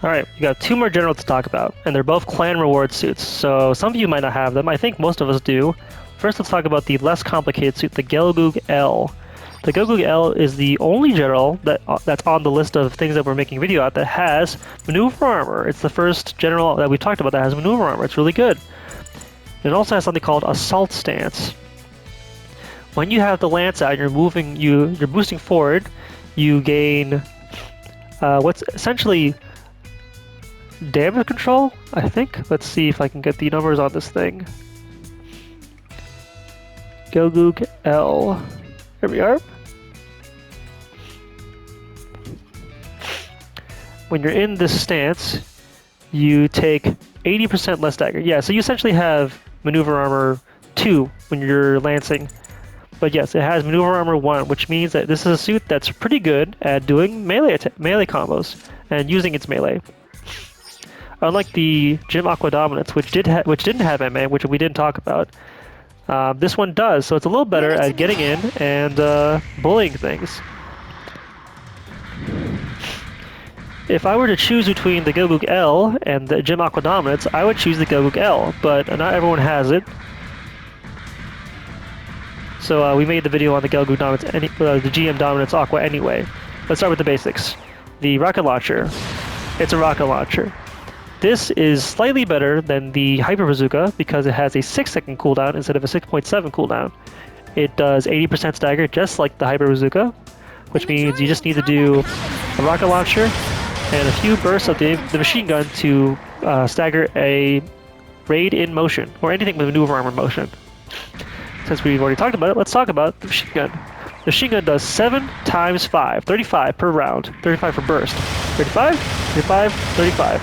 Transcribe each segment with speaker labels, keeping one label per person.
Speaker 1: Alright, we got two more generals to talk about, and they're both clan reward suits, so some of you might not have them. I think most of us do. First, let's talk about the less complicated suit, the Gelgoog L. The Gelgoog L is the only general that's on the list of things that we're making a video out that has maneuver armor. It's the first general that we talked about that has maneuver armor. It's really good. It also has something called assault stance. When you have the lance out, you're boosting forward. You gain what's essentially damage control, I think. Let's see if I can get the numbers on this thing. Gelgoog L. Here we are. When you're in this stance, you take 80% less dagger. Yeah, so you essentially have maneuver armor 2 when you're lancing. But yes, it has maneuver armor 1, which means that this is a suit that's pretty good at doing melee combos and using its melee. Unlike the Gym Aqua Dominance, which didn't have MA, which we didn't talk about, this one does. So it's a little better at getting in and bullying things. If I were to choose between the Gelgoog L and the Gym Aqua Dominance, I would choose the Gelgoog L, but not everyone has it. So we made the video on the Gelgoog Dominance, the GM Dominance Aqua anyway. Let's start with the basics. The rocket launcher. It's a rocket launcher. This is slightly better than the Hyper Bazooka because it has a 6-second cooldown instead of a 6.7 cooldown. It does 80% stagger just like the Hyper Bazooka, which means you just need to do a rocket launcher and a few bursts of the machine gun to stagger a raid in motion, or anything with maneuver armor motion. Since we've already talked about it, let's talk about the machine gun. The machine gun does 7 times 5, 35 per round, 35 per burst. 35, 35, 35.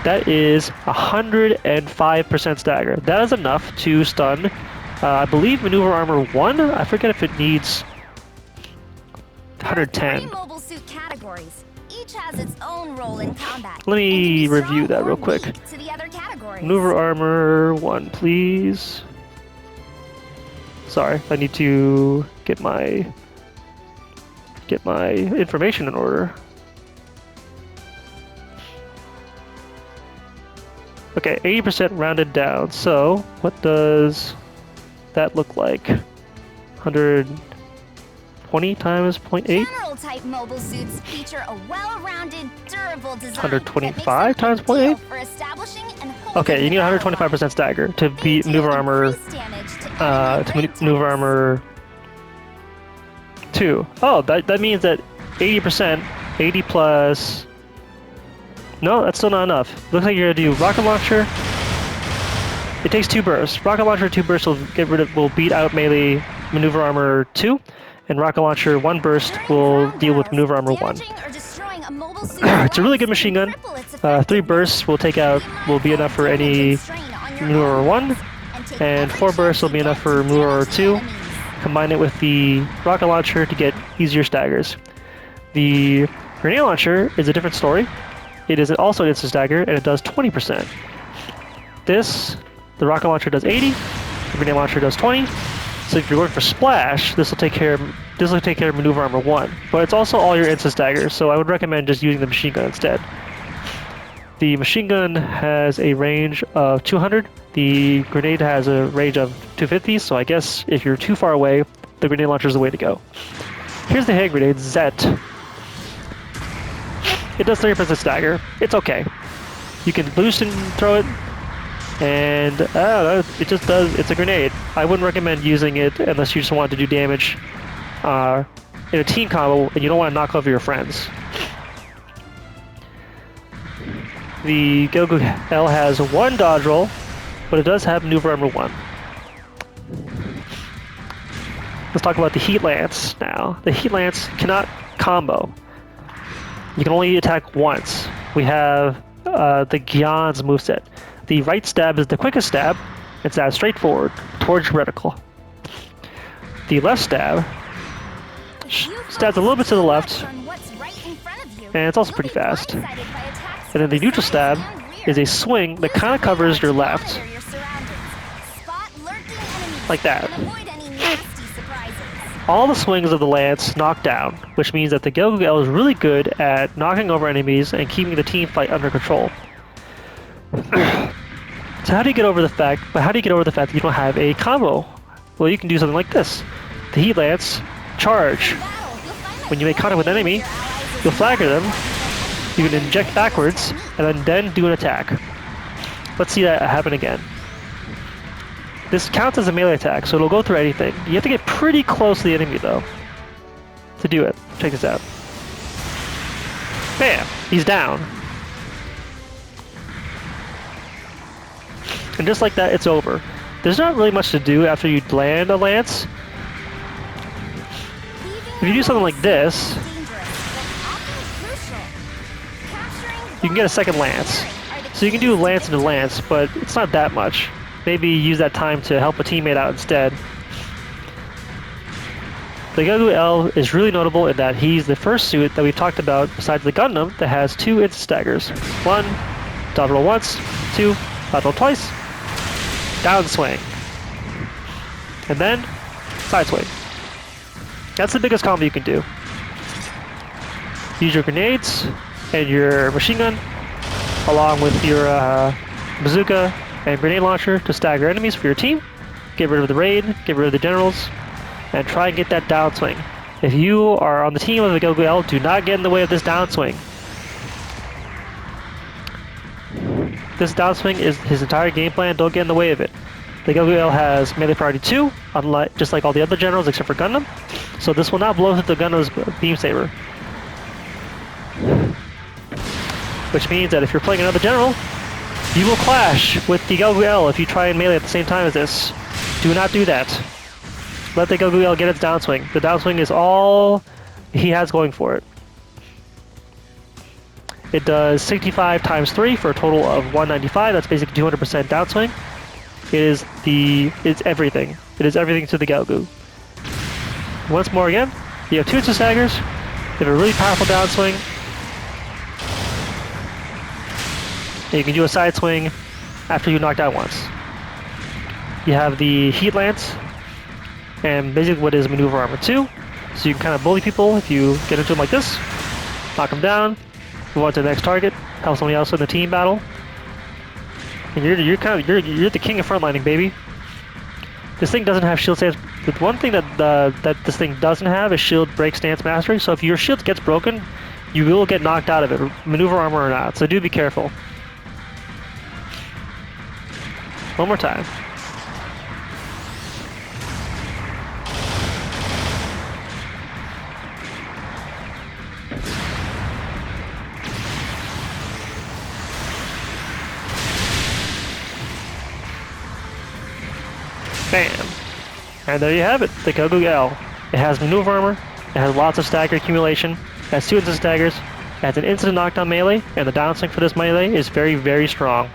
Speaker 1: That is 105% stagger. That is enough to stun, I believe, maneuver armor 1. I forget if it needs 110.
Speaker 2: Mobile suit categories. Each has its own role in combat.
Speaker 1: Let me review that real quick.
Speaker 2: To the other categories.
Speaker 1: Maneuver armor 1, please. Sorry, I need to get my information in order. Okay, 80% rounded down. So, what does that look like? 120 times 0.8?
Speaker 2: General type mobile suits feature a well-rounded, durable design.
Speaker 1: 125 times 0.8?
Speaker 2: For establishing and
Speaker 1: okay, you need 125% stagger to beat maneuver armor. Maneuver armor 2. Oh, that means that 80%, 80 plus. No, that's still not enough. Looks like you're gonna do rocket launcher. It takes 2 bursts. Rocket launcher 2 bursts will beat out melee maneuver armor 2, and rocket launcher 1 burst will deal with maneuver armor 1. It's a really good machine gun. 3 bursts will be enough for any maneuver 1, and 4 bursts will be enough for maneuver 2. Combine it with the rocket launcher to get easier staggers. The grenade launcher is a different story. It is also an instant stagger, and it does 20%. The rocket launcher does 80, the grenade launcher does 20. So if you're going for splash, this will take care of maneuver armor 1. But it's also all your instant staggers, so I would recommend just using the machine gun instead. The machine gun has a range of 200. The grenade has a range of 250, so I guess if you're too far away, the grenade launcher is the way to go. Here's the hand grenade, Zet. It does 30% stagger. It's okay. You can boost and throw it, and it just does. It's a grenade. I wouldn't recommend using it unless you just want to do damage in a team combo and you don't want to knock over your friends. The Gelgoog L has 1 dodge roll, but it does have maneuver armor 1. Let's talk about the Heat Lance now. The Heat Lance cannot combo. You can only attack once. We have the Gion's moveset. The right stab is the quickest stab. It stabs straight forward towards reticle. The left stab stabs a little bit to the left, and it's also pretty fast. And then the neutral stab is a swing that kind of covers your left, like that. all the swings of the lance knock down, which means that the Gelgoog L is really good at knocking over enemies and keeping the team fight under control. So how do you get over the fact that you don't have a combo? Well, you can do something like this. The Heat Lance, charge. When you make contact with an enemy, you'll flagger them, you can inject backwards, and then do an attack. Let's see that happen again. This counts as a melee attack, so it'll go through anything. You have to get pretty close to the enemy, though, to do it. Check this out. Bam! He's down. And just like that, it's over. There's not really much to do after you land a lance. If you do something like this, you can get a second lance. So you can do lance into lance, but it's not that much. Maybe use that time to help a teammate out instead. The Gelgoog L is really notable in that he's the first suit that we've talked about besides the Gundam that has 2 instant staggers. 1, dodge roll once, 2, dodge roll twice, downswing, and then side swing. That's the biggest combo you can do. Use your grenades and your machine gun along with your bazooka and grenade launcher to stagger enemies for your team. Get rid of the raid, get rid of the generals, and try and get that downswing. If you are on the team of the Gelgoog L, do not get in the way of this downswing. This downswing is his entire game plan, don't get in the way of it. The Gelgoog L has melee priority 2, just like all the other generals except for Gundam, so this will not blow through the Gundam's beam saber. Which means that if you're playing another general, you will clash with the Gelgoog L if you try and melee at the same time as this. Do not do that. Let the Gelgoog L get its downswing. The downswing is all he has going for it. It does 65 times 3 for a total of 195. That's basically 200% downswing. It's everything. It is everything to the Gelgoog. Once more again, you have 2 instant staggers. You have a really powerful downswing. And you can do a side swing after you knocked out once. You have the Heat Lance, and basically what is maneuver armor 2. So you can kind of bully people if you get into them like this, knock them down, move on to the next target, help somebody else in the team battle. And you're the king of frontlining, baby. This thing doesn't have shield stance. The one thing that this thing doesn't have is shield break stance mastery. So if your shield gets broken, you will get knocked out of it, maneuver armor or not. So do be careful. One more time. Bam! And there you have it, the Gelgoog L. It has maneuver armor, it has lots of stagger accumulation, it has 2 instant staggers, it has an instant knockdown melee, and the downswing for this melee is very, very strong.